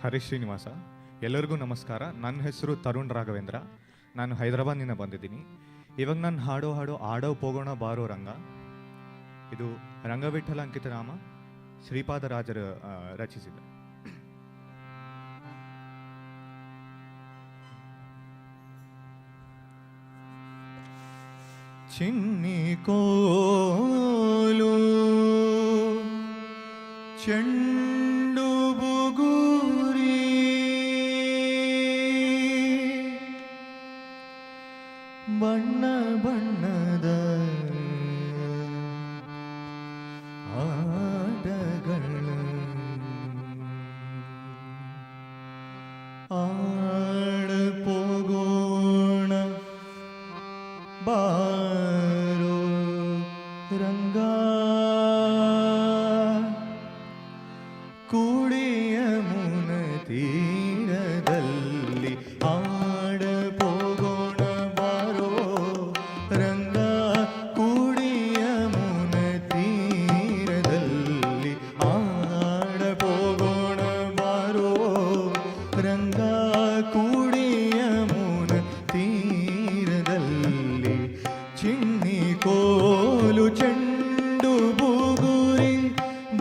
ಹರೀಶ್ ಶ್ರೀನಿವಾಸ. ಎಲ್ಲರಿಗೂ ನಮಸ್ಕಾರ. ನನ್ನ ಹೆಸರು ತರುಣ್ ರಾಘವೇಂದ್ರ. ನಾನು ಹೈದರಾಬಾದ್ನಿಂದ ಬಂದಿದ್ದೀನಿ. ಇವಾಗ ನಾನು ಆಡೋ ಪೋಗೋಣ ಬಾರೋ ರಂಗ. ಇದು ರಂಗವಿಠಲ ಅಂಕಿತನಾಮ ಶ್ರೀಪಾದರಾಜರು ರಚಿಸಿದ. ಚಿನ್ನಿ ಕೋಲು ಚೆಂಡು ಬುಗುರಿ ಬಣ್ಣ ಬಣ್ಣದ ಆಟಗಳು ಆಡ ಪೋಗೋಣ ಬಾರೋ ರಂಗ ಕೂಡಿಯ ಮುನ ತೀರದಲ್ಲಿ ಆಡ ಪೋಗೋಣ ಬಾರೋ ರಂಗ ಕೂಡಿಯ ಮುನ ತೀರದಲ್ಲಿ ಆಡ ಪೋಗೋಣ ಬಾರೋ ರಂಗ ಕೂಡಿಯ ಮುನ ತೀರದಲ್ಲಿ ಚಿನ್ನಿ ಕೋಲು ಚೆಂಡು ಬುಗುರಿ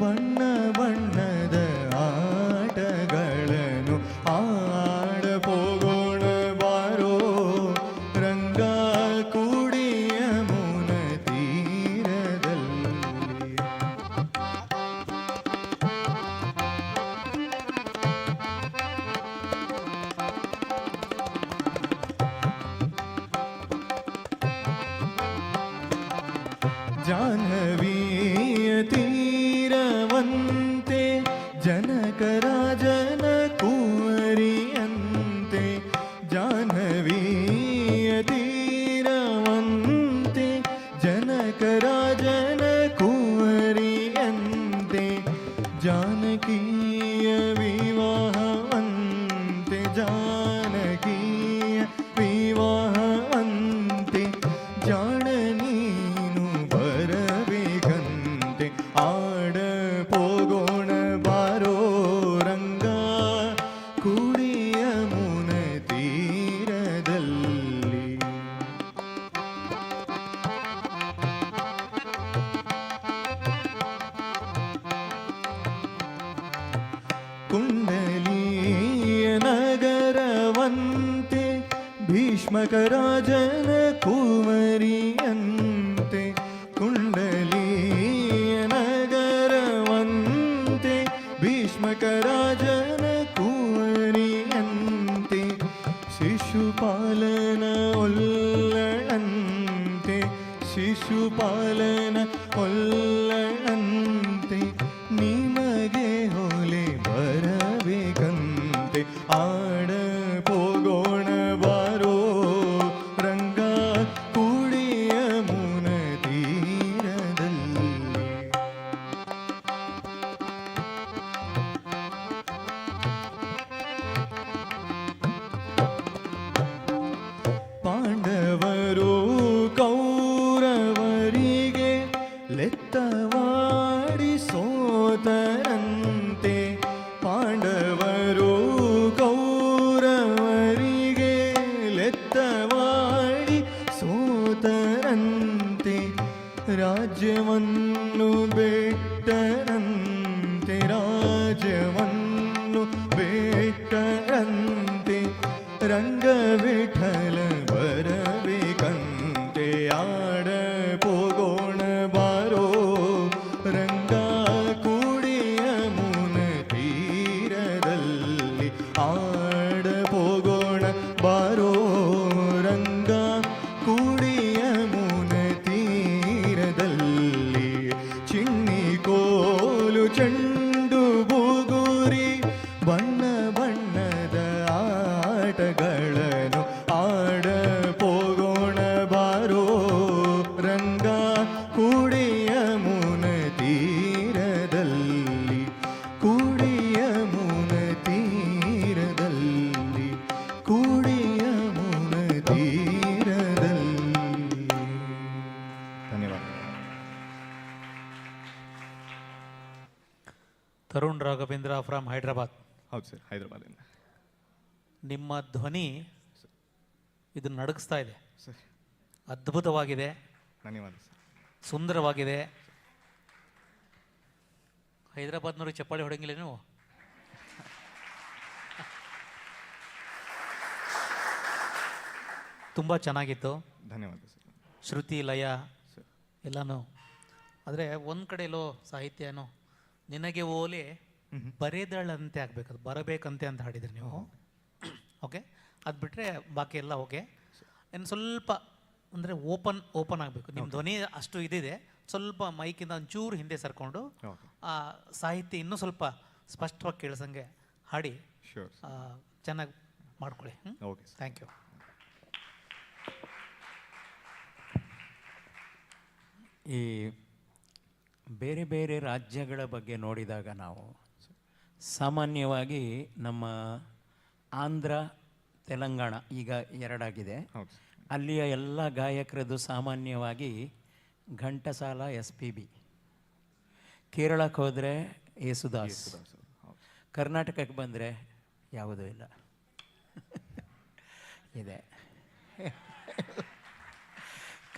ಬಣ್ಣ ಬಣ್ಣದ ಆಟಗಳನ್ನು ಆಡ ಪೋಗೋಣ ಬಾರೋ ರಂಗ ಕೂಡಿಯ ಮುನ ತೀರದಲ್ಲಿ. ಜಾಹ್ನವೀಯ ತೀರವಂತೆ ಜನಕರಾಜನ ಕುವರಿಯಂತೆ. ಜಾಹ್ನವೀಯ ತೀರವಂತೆ ಜನಕರಾಜನ ಕುವರಿಯಂತೆ. ಜಾನಕೀಯ ವಿವಾಹವಂತೆ ಜಾನಕೀಯ ವಿವಾಹವಂತೆ. ಜಾಣ ನೀನು ಬರಬೇಕಂತೆ ಆಡ ಪೋಗೋಣ ಬಾರೋ ರಂಗ ಕೂಡಿಯ ಮುನ ತೀರದಲ್ಲಿ. ಕುಂಡಲೀಯ ನಗರವಂತೆ ಭೀಷ್ಮಕರಾಜನ ಕುವರಿಯಂತೆ. ಕುಂಡಲೀಯ ನಗರವಂತೆ ಭೀಷ್ಮಕರಾಜನ ಕುವರಿಯಂತೆ. ಶಿಶುಪಾಲನ ಒಲ್ಲಳಂತೆ ಶಿಶುಪಾಲನ ಒಲ್ಲಳಂತೆ. ನಿಮಗೆ ಹೊಲೆ ಬರಬೇಕಂತೆ ಆಡ ಪೋಗೋಣ ಬಾರೋ ರಂಗ ಕೂಡಿಯ ಮುನ ತೀರದಲ್ಲಿ. ಪಾಂಡವರು ಕೌರವರಿಗೆ ಲೆತ್ತವಾಡಿ ಸೋತರಂತೆ. ಪಾಂಡವರು ಕೌರವರಿಗೆ ಲೆತ್ತವಾಡಿ ಸೋತರಂತೆ. ರಾಜ್ಯವನ್ನು ಬಿಟ್ಟರಂತೆ ರಾಜ್ಯವನ್ನು ಬಿಟ್ಟರಂತೆ. ರಂಗವಿಠಲ ಬರಬೇಕಂತೆ ಆಡ ಪೋಗೋಣ ಬಾರೋ ರಂಗ ಕೂಡಿಯ ಮುನ ತೀರದಲ್ಲಿ. ಆಡ ಪೋಗೋಣ ಬಾರೋ ರಂಗ ಕೂಡಿಯ ಮುನ ತೀರದಲ್ಲಿ. ಚಿನ್ನಿ ಕೋಲು ಚೆಂಡು ಬುಗುರಿ ಬಣ್ಣ ಬಣ್ಣದ ಆಟಗಳನ್ನು ಆಡ ಪೋಗೋಣ ಬಾರೋ ರಂಗ ಕೂಡಿಯ ಮುನ ತೀರದಲ್ಲಿ. ಕೂಡಿಯ ಮುನ ತೀರದಲ್ಲಿ ಕೂಡಿಯ ಮುನ ತೀರದಲ್ಲಿ. ಧನ್ಯವಾದ. ತರುಣ್ ರಾಘವೇಂದ್ರ ಫ್ರಮ್ ಹೈದರಾಬಾದ್. ಹೌದು ಸರ್, ಹೈದರಾಬಾದಿಂದ. ನಿಮ್ಮ ಧ್ವನಿ ಇದನ್ನು ನಡಗಿಸ್ತಾ ಇದೆ. ಸರ್ ಅದ್ಭುತವಾಗಿದೆ, ಧನ್ಯವಾದ ಸರ್. ಸುಂದರವಾಗಿದೆ. ಹೈದರಾಬಾದ್ನವ್ರಿಗೆ ಚಪ್ಪಾಳಿ ಹೊಡಂಗಿಲ್ಲ ನೀವು? ತುಂಬ ಚೆನ್ನಾಗಿತ್ತು. ಧನ್ಯವಾದ ಸರ್. ಶ್ರುತಿ ಲಯ ಸರ್ ಎಲ್ಲನೂ. ಆದರೆ ಒಂದು ಕಡೆ ಎಲ್ಲೋ ಸಾಹಿತ್ಯನೋ ನಿನಗೆ ಓಲೆ ಬರೆದಳಂತೆ ಆಗಬೇಕು, ಅದು ಬರಬೇಕಂತೆ ಅಂತ ಹಾಡಿದ್ರಿ ನೀವು. ಓಕೆ, ಅದು ಬಿಟ್ಟರೆ ಬಾಕಿ ಎಲ್ಲ ಓಕೆ. ಇನ್ನು ಸ್ವಲ್ಪ ಅಂದರೆ ಓಪನ್ ಆಗಬೇಕು ನಿಮ್ಮ ಧ್ವನಿ. ಅಷ್ಟು ಇದಿದೆ, ಸ್ವಲ್ಪ ಮೈಕಿಂದ ಒಂಚೂರು ಹಿಂದೆ ಸರ್ಕೊಂಡು ಆ ಸಾಹಿತ್ಯ ಇನ್ನೂ ಸ್ವಲ್ಪ ಸ್ಪಷ್ಟವಾಗಿ ಕೇಳಿಸಂಗೆ ಹಾಡಿ ಚೆನ್ನಾಗಿ ಮಾಡ್ಕೊಳ್ಳಿ. Okay, thank you. ಈ ಬೇರೆ ಬೇರೆ ರಾಜ್ಯಗಳ ಬಗ್ಗೆ ನೋಡಿದಾಗ ನಾವು ಸಾಮಾನ್ಯವಾಗಿ ನಮ್ಮ ಆಂಧ್ರ, ತೆಲಂಗಾಣ ಈಗ ಎರಡಾಗಿದೆ. ಅಲ್ಲಿಯ ಎಲ್ಲ ಗಾಯಕರದ್ದು ಸಾಮಾನ್ಯವಾಗಿ ಘಂಟಸಾಲ SPB. ಕೇರಳಕ್ಕೆ ಹೋದರೆ ಯೇಸುದಾಸ್. ಕರ್ನಾಟಕಕ್ಕೆ ಬಂದರೆ ಯಾವುದೂ ಇಲ್ಲ ಇದೆ.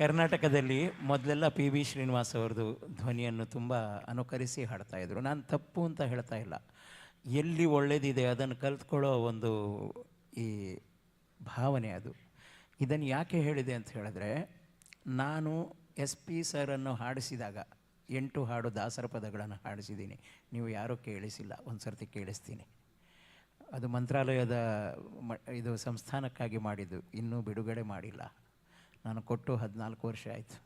ಕರ್ನಾಟಕದಲ್ಲಿ ಮೊದಲೆಲ್ಲ PB ಶ್ರೀನಿವಾಸ್ ಅವ್ರದ್ದು ಧ್ವನಿಯನ್ನು ತುಂಬ ಅನುಕರಿಸಿ ಹಾಡ್ತಾಯಿದ್ರು. ನಾನು ತಪ್ಪು ಅಂತ ಹೇಳ್ತಾ ಇಲ್ಲ, ಎಲ್ಲಿ ಒಳ್ಳೆಯದಿದೆ ಅದನ್ನು ಕಲ್ತ್ಕೊಳ್ಳೋ ಒಂದು ಈ ಭಾವನೆ ಅದು. ಇದನ್ನು ಯಾಕೆ ಹೇಳಿದೆ ಅಂತ ಹೇಳಿದ್ರೆ, ನಾನು SP ಸರನ್ನು ಹಾಡಿಸಿದಾಗ 8 ಹಾಡು ದಾಸರ ಪದಗಳನ್ನು ಹಾಡಿಸಿದ್ದೀನಿ. ನೀವು ಯಾರೂ ಕೇಳಿಸಿಲ್ಲ, ಒಂದು ಸರ್ತಿ ಕೇಳಿಸ್ತೀನಿ. ಅದು ಮಂತ್ರಾಲಯದ ಇದು ಸಂಸ್ಥಾನಕ್ಕಾಗಿ ಮಾಡಿದ್ದು, ಇನ್ನೂ ಬಿಡುಗಡೆ ಮಾಡಿಲ್ಲ. ನಾನು ಕೊಟ್ಟು 14 ವರ್ಷ ಆಯಿತು.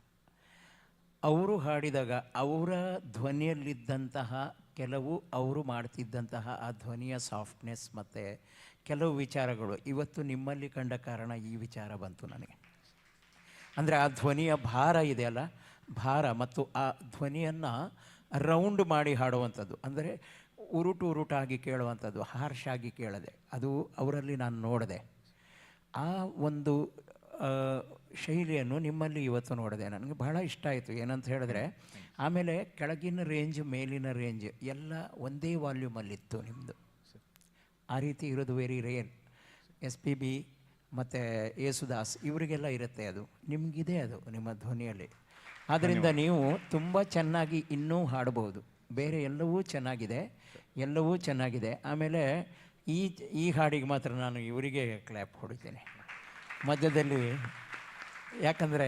ಅವರು ಹಾಡಿದಾಗ ಅವರ ಧ್ವನಿಯಲ್ಲಿದ್ದಂತಹ ಕೆಲವು, ಅವರು ಮಾಡ್ತಿದ್ದಂತಹ ಆ ಧ್ವನಿಯ ಸಾಫ್ಟ್ನೆಸ್ ಮತ್ತು ಕೆಲವು ವಿಚಾರಗಳು ಇವತ್ತು ನಿಮ್ಮಲ್ಲಿ ಕಂಡ ಕಾರಣ ಈ ವಿಚಾರ ಬಂತು ನನಗೆ. ಅಂದರೆ ಆ ಧ್ವನಿಯ ಭಾರ ಇದೆಯಲ್ಲ, ಭಾರ ಮತ್ತು ಆ ಧ್ವನಿಯನ್ನು ರೌಂಡ್ ಮಾಡಿ ಹಾಡುವಂಥದ್ದು, ಅಂದರೆ ಉರುಟಾಗಿ ಕೇಳುವಂಥದ್ದು, ಹಾರ್ಷಾಗಿ ಕೇಳದೆ, ಅದು ಅವರಲ್ಲಿ ನಾನು ನೋಡಿದೆ. ಆ ಒಂದು ಶೈಲಿಯನ್ನು ನಿಮ್ಮಲ್ಲಿ ಇವತ್ತು ನೋಡಿದೆ. ನನಗೆ ಬಹಳ ಇಷ್ಟ ಆಯಿತು. ಏನಂತ ಹೇಳಿದ್ರೆ, ಆಮೇಲೆ ಕೆಳಗಿನ ರೇಂಜ್ ಮೇಲಿನ ರೇಂಜ್ ಎಲ್ಲ ಒಂದೇ ವಾಲ್ಯೂಮಲ್ಲಿತ್ತು ನಿಮ್ಮದು. ಆ ರೀತಿ ಇರೋದು ವೆರಿ ರೇರ್. SPB ಮತ್ತು ಯೇಸುದಾಸ್ ಇವರಿಗೆಲ್ಲ ಇರುತ್ತೆ, ಅದು ನಿಮಗಿದೆ, ಅದು ನಿಮ್ಮ ಧ್ವನಿಯಲ್ಲಿ. ಆದ್ದರಿಂದ ನೀವು ತುಂಬ ಚೆನ್ನಾಗಿ ಇನ್ನೂ ಹಾಡಬಹುದು. ಬೇರೆ ಎಲ್ಲವೂ ಚೆನ್ನಾಗಿದೆ, ಎಲ್ಲವೂ ಚೆನ್ನಾಗಿದೆ. ಆಮೇಲೆ ಈ ಹಾಡಿಗೆ ಮಾತ್ರ ನಾನು ಇವರಿಗೆ ಕ್ಲ್ಯಾಪ್ ಹೊಡಿತೀನಿ ಮಧ್ಯದಲ್ಲಿ, ಯಾಕಂದರೆ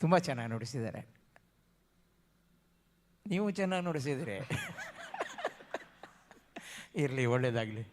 ತುಂಬ ಚೆನ್ನಾಗಿ ನುಡಿಸಿದ್ದಾರೆ. ನೀವು ಚೆನ್ನಾಗಿ ನುಡಿಸಿದರೆ ಇರಲಿ, ಒಳ್ಳೆಯದಾಗಲಿ.